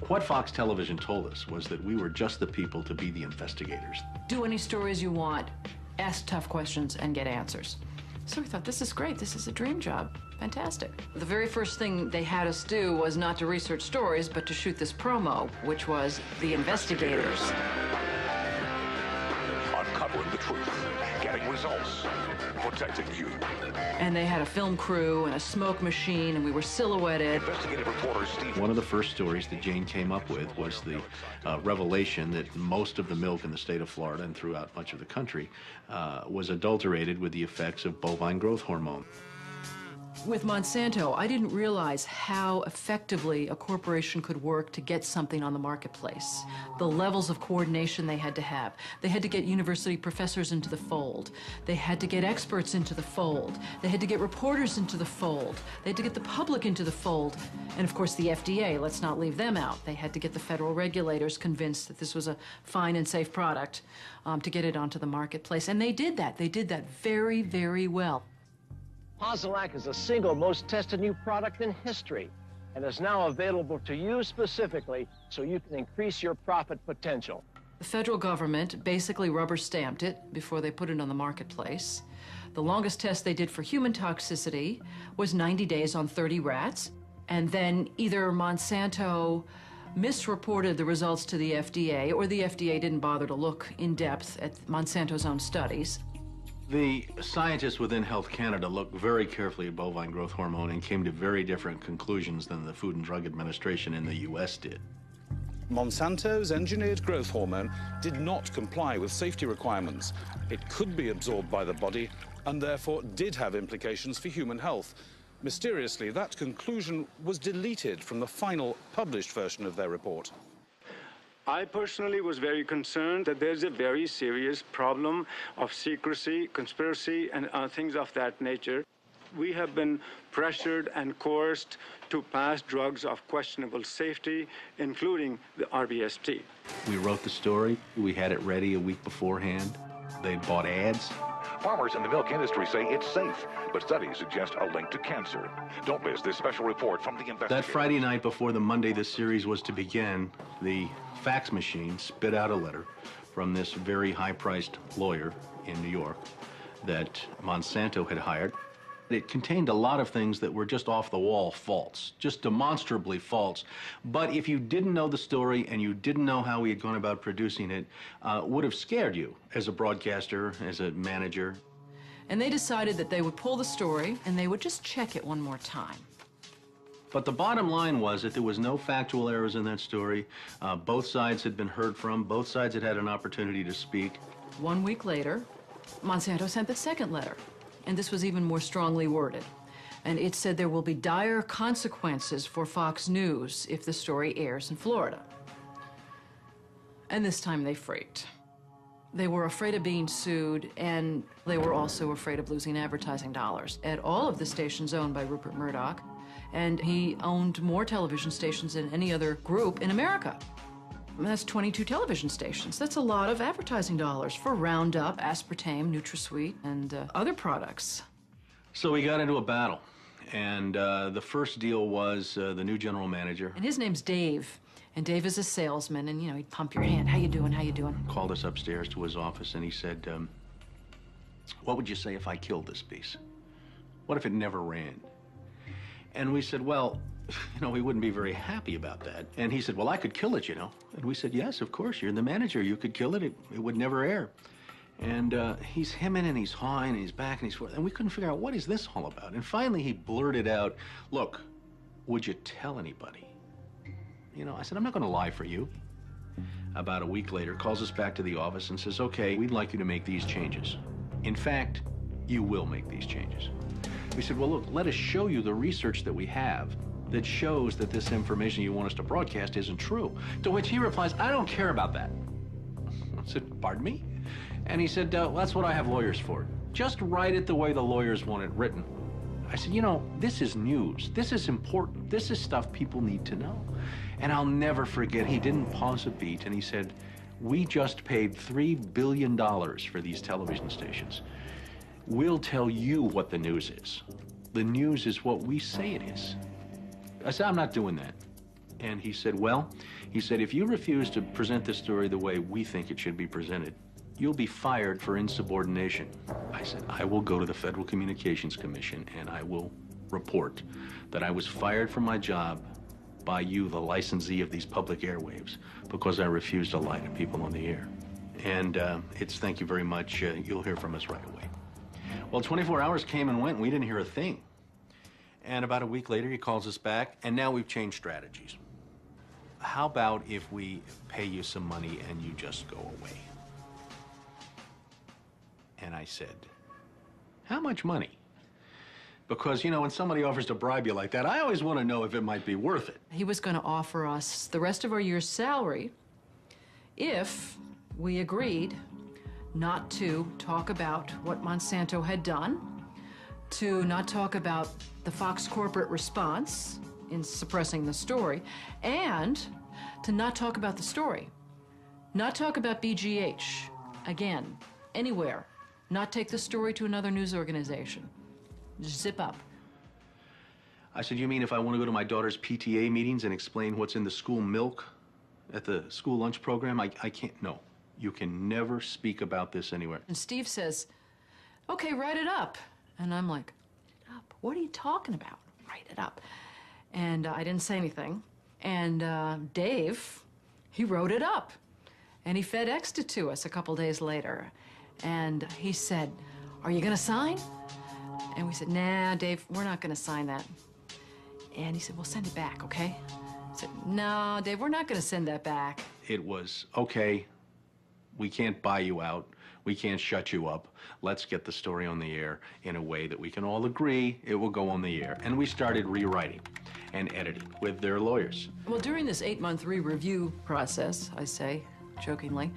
What Fox Television told us was that we were just the people to be the investigators. Do any stories you want, ask tough questions, and get answers. So we thought, this is great, this is a dream job. Fantastic. The very first thing they had us do was not to research stories, but to shoot this promo, which was The Investigators. Uncovering the truth, getting results, protecting you. And they had a film crew and a smoke machine, and we were silhouetted. Investigative reporter Steve. One of the first stories that Jane came up with was the revelation that most of the milk in the state of Florida and throughout much of the country was adulterated with the effects of bovine growth hormone. With Monsanto, I didn't realize how effectively a corporation could work to get something on the marketplace. The levels of coordination they had to have. They had to get university professors into the fold. They had to get experts into the fold. They had to get reporters into the fold. They had to get the public into the fold. And of course the FDA, let's not leave them out. They had to get the federal regulators convinced that this was a fine and safe product to get it onto the marketplace. And they did that. They did that very, very well. Posilac is the single most tested new product in history and is now available to you specifically so you can increase your profit potential. The federal government basically rubber-stamped it before they put it on the marketplace. The longest test they did for human toxicity was 90 days on 30 rats, and then either Monsanto misreported the results to the FDA, or the FDA didn't bother to look in depth at Monsanto's own studies. The scientists within Health Canada looked very carefully at bovine growth hormone and came to very different conclusions than the Food and Drug Administration in the US did. Monsanto's engineered growth hormone did not comply with safety requirements. It could be absorbed by the body and therefore did have implications for human health. Mysteriously, that conclusion was deleted from the final published version of their report. I personally was very concerned that there's a very serious problem of secrecy, conspiracy, and things of that nature. We have been pressured and coerced to pass drugs of questionable safety, including the RBST. We wrote the story. We had it ready a week beforehand. They bought ads. Farmers in the milk industry say it's safe, but studies suggest a link to cancer. Don't miss this special report from the investigators. That Friday night before the Monday this series was to begin, the fax machine spit out a letter from this very high-priced lawyer in New York that Monsanto had hired. It contained a lot of things that were just off-the-wall false, just demonstrably false. But if you didn't know the story and you didn't know how he had gone about producing it, would have scared you as a broadcaster, as a manager. And they decided that they would pull the story and they would just check it one more time. But the bottom line was that there was no factual errors in that story. Both sides had been heard from. Both sides had had an opportunity to speak. 1 week later, Monsanto sent the second letter, and this was even more strongly worded. And it said there will be dire consequences for Fox News if the story airs in Florida. And this time they freaked. They were afraid of being sued, and they were also afraid of losing advertising dollars at all of the stations owned by Rupert Murdoch. And he owned more television stations than any other group in America. And that's 22 television stations. That's a lot of advertising dollars for Roundup, aspartame, NutraSweet, and other products. So we got into a battle. And the first deal was the new general manager. And his name's Dave. And Dave is a salesman, and, you know, he'd pump your hand. How you doing? How you doing? Called us upstairs to his office, and he said, what would you say if I killed this piece? What if it never ran? And we said, well, you know, we wouldn't be very happy about that. And he said, well, I could kill it, you know. And we said, yes, of course, you're the manager. You could kill it. It would never air. And he's hemming and he's hawing and he's back and he's forth. And we couldn't figure out, what is this all about? And finally he blurted out, look, would you tell anybody? You know, I said, I'm not going to lie for you. About a week later, calls us back to the office and says, okay, we'd like you to make these changes. In fact, you will make these changes. We said, well, look, let us show you the research that we have that shows that this information you want us to broadcast isn't true. To which he replies, I don't care about that. I said, pardon me? And he said, well, that's what I have lawyers for. Just write it the way the lawyers want it written. I said, you know, this is news. This is important. This is stuff people need to know. And I'll never forget, he didn't pause a beat, and he said, we just paid $3 billion for these television stations. We'll tell you what the news is. The news is what we say it is. I said, I'm not doing that. And he said, well, he said, if you refuse to present this story the way we think it should be presented, you'll be fired for insubordination. I said, I will go to the Federal Communications Commission and I will report that I was fired from my job by you, the licensee of these public airwaves, because I refused to lie to people on the air. And it's thank you very much. You'll hear from us right away. Well, 24 hours came and went, and we didn't hear a thing. And about a week later, he calls us back, and now we've changed strategies. How about if we pay you some money and you just go away? And I said, how much money? Because, you know, when somebody offers to bribe you like that, I always want to know if it might be worth it. He was going to offer us the rest of our year's salary if we agreed not to talk about what Monsanto had done, to not talk about the Fox corporate response in suppressing the story, and to not talk about the story. Not talk about BGH, again, anywhere. Not take the story to another news organization. Just zip up. I said, you mean if I want to go to my daughter's PTA meetings and explain what's in the school milk at the school lunch program? I can't, no. You can never speak about this anywhere. And Steve says, okay, write it up. And I'm like, write it up? What are you talking about? Write it up. And I didn't say anything. And Dave, he wrote it up. And he FedExed it to us a couple days later. And he said, are you gonna sign? And we said, nah, Dave, we're not gonna sign that. And he said, well, send it back, okay? I said, no, Dave, we're not gonna send that back. It was, okay, we can't buy you out. We can't shut you up. Let's get the story on the air in a way that we can all agree it will go on the air. And we started rewriting and editing with their lawyers. Well, during this 8-month re-review process, I say, jokingly,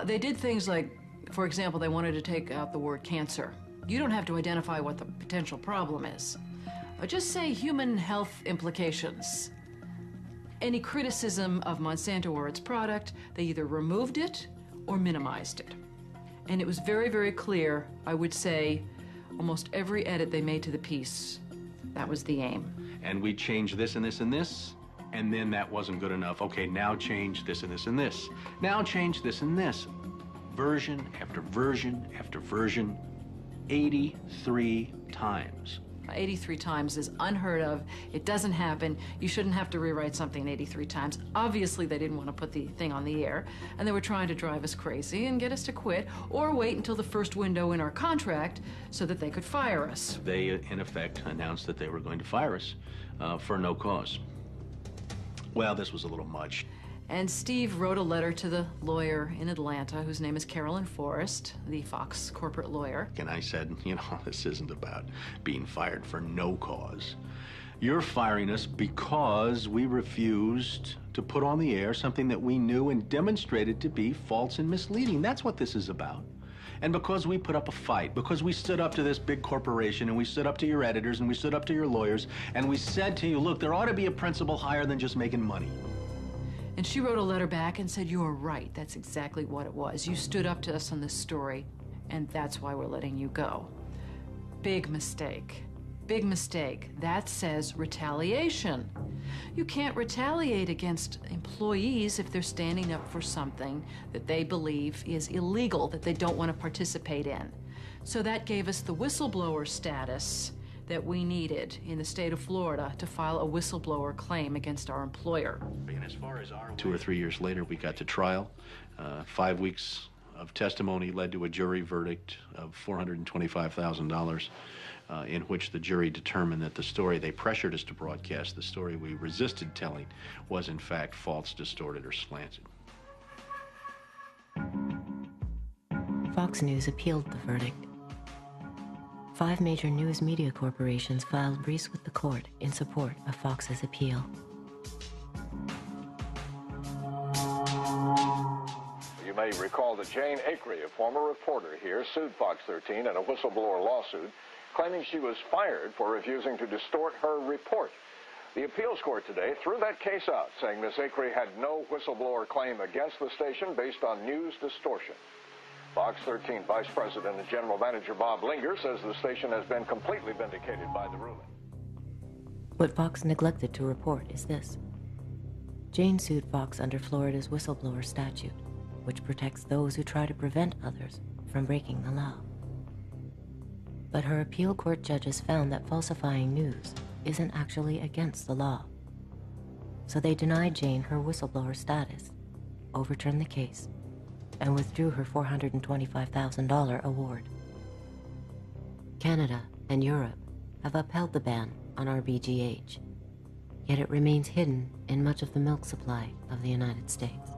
they did things like, for example, they wanted to take out the word cancer. You don't have to identify what the potential problem is. Just say human health implications. Any criticism of Monsanto or its product, they either removed it or minimized it. And it was very, very clear, I would say, almost every edit they made to the piece, that was the aim. And we changed this and this and this, and then that wasn't good enough. Okay, now change this and this and this. Now change this and this. Version after version after version, 83 times. 83 times is unheard of. It doesn't happen. You shouldn't have to rewrite something 83 times. Obviously, they didn't want to put the thing on the air, and they were trying to drive us crazy and get us to quit or wait until the first window in our contract so that they could fire us. They, in effect, announced that they were going to fire us for no cause. Well, this was a little much. And Steve wrote a letter to the lawyer in Atlanta, whose name is Carolyn Forrest, the Fox corporate lawyer. And I said, you know, this isn't about being fired for no cause. You're firing us because we refused to put on the air something that we knew and demonstrated to be false and misleading. That's what this is about. And because we put up a fight, because we stood up to this big corporation, and we stood up to your editors, and we stood up to your lawyers, and we said to you, look, there ought to be a principle higher than just making money. And she wrote a letter back and said, you're right, that's exactly what it was. You stood up to us on this story, and that's why we're letting you go. Big mistake. Big mistake. That says retaliation. You can't retaliate against employees if they're standing up for something that they believe is illegal, that they don't want to participate in. So that gave us the whistleblower status that we needed in the state of Florida to file a whistleblower claim against our employer. And as far as 2 or 3 years later, we got to trial. 5 weeks of testimony led to a jury verdict of $425,000 in which the jury determined that the story they pressured us to broadcast, the story we resisted telling, was in fact false, distorted, or slanted. Fox News appealed the verdict. 5 major news media corporations filed briefs with the court in support of Fox's appeal. You may recall that Jane Acree, a former reporter here, sued Fox 13 in a whistleblower lawsuit, claiming she was fired for refusing to distort her report. The appeals court today threw that case out, saying Ms. Acree had no whistleblower claim against the station based on news distortion. Fox 13 Vice President and General Manager Bob Linger says the station has been completely vindicated by the ruling. What Fox neglected to report is this. Jane sued Fox under Florida's whistleblower statute, which protects those who try to prevent others from breaking the law. But her appeal court judges found that falsifying news isn't actually against the law. So they denied Jane her whistleblower status, overturned the case, and withdrew her $425,000 award. Canada and Europe have upheld the ban on RBGH, yet it remains hidden in much of the milk supply of the United States.